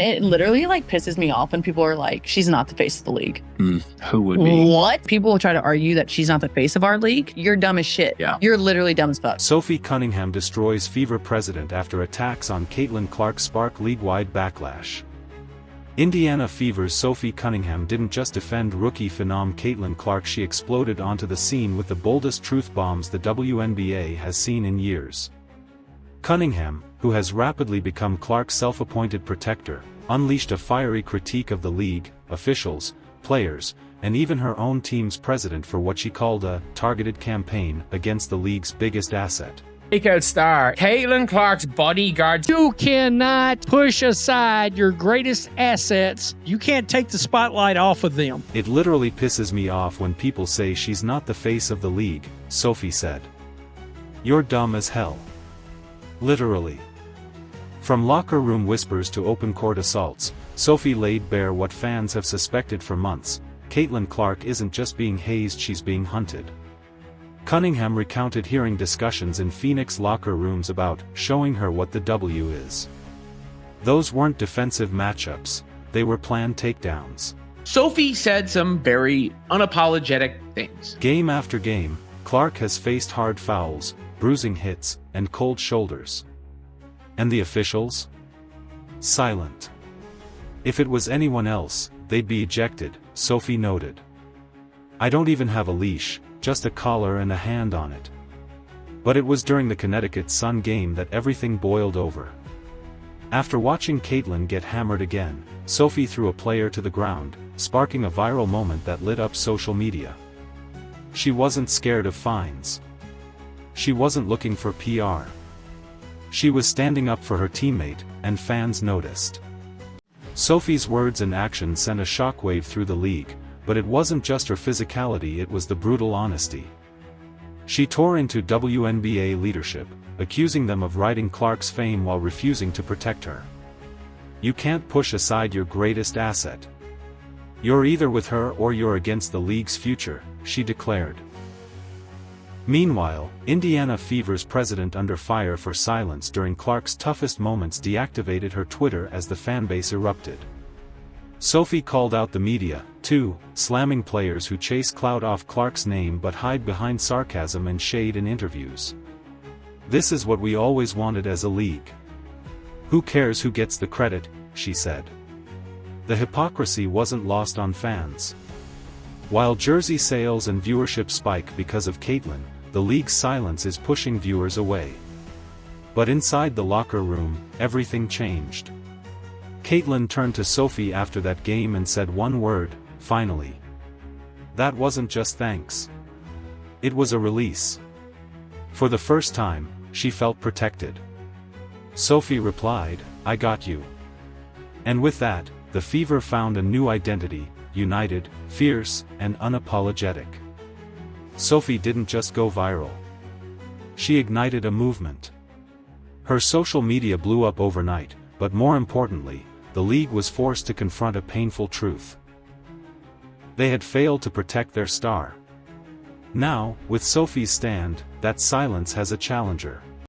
It literally like pisses me off when people are like, she's not the face of the league. Who would be? What? People will try to argue that she's not the face of our league. You're dumb as shit. Yeah. You're literally dumb as fuck. Sophie Cunningham destroys Fever president after attacks on Caitlin Clark spark league-wide backlash. Indiana Fever's Sophie Cunningham didn't just defend rookie phenom Caitlin Clark, she exploded onto the scene with the boldest truth bombs the WNBA has seen in years. Cunningham, who has rapidly become Clark's self-appointed protector, unleashed a fiery critique of the league, officials, players, and even her own team's president for what she called a targeted campaign against the league's biggest asset. Breakout star, Caitlin Clark's bodyguard. You cannot push aside your greatest assets. You can't take the spotlight off of them. It literally pisses me off when people say she's not the face of the league, Sophie said. You're dumb as hell. Literally. From locker room whispers to open court assaults, Sophie laid bare what fans have suspected for months. Caitlin Clark isn't just being hazed, she's being hunted. Cunningham recounted hearing discussions in Phoenix locker rooms about showing her what the W is. Those weren't defensive matchups, they were planned takedowns. Sophie said some very unapologetic things. Game after game, Clark has faced hard fouls, bruising hits, and cold shoulders. And the officials? Silent. If it was anyone else, they'd be ejected, Sophie noted. I don't even have a leash, just a collar and a hand on it. But it was during the Connecticut Sun game that everything boiled over. After watching Caitlin get hammered again, Sophie threw a player to the ground, sparking a viral moment that lit up social media. She wasn't scared of fines. She wasn't looking for PR. She was standing up for her teammate, and fans noticed. Sophie's words and actions sent a shockwave through the league, but it wasn't just her physicality, it was the brutal honesty. She tore into WNBA leadership, accusing them of riding Clark's fame while refusing to protect her. You can't push aside your greatest asset. You're either with her or you're against the league's future, she declared. Meanwhile, Indiana Fever's president, under fire for silence during Clark's toughest moments, deactivated her Twitter as the fanbase erupted. Sophie called out the media, too, slamming players who chase clout off Clark's name but hide behind sarcasm and shade in interviews. This is what we always wanted as a league. Who cares who gets the credit, she said. The hypocrisy wasn't lost on fans. While jersey sales and viewership spike because of Caitlin, the league's silence is pushing viewers away. But inside the locker room, everything changed. Caitlin turned to Sophie after that game and said one word, finally. That wasn't just thanks. It was a release. For the first time, she felt protected. Sophie replied, I got you. And with that, the Fever found a new identity, united, fierce, and unapologetic. Sophie didn't just go viral. She ignited a movement. Her social media blew up overnight, but more importantly, the league was forced to confront a painful truth. They had failed to protect their star. Now, with Sophie's stand, that silence has a challenger.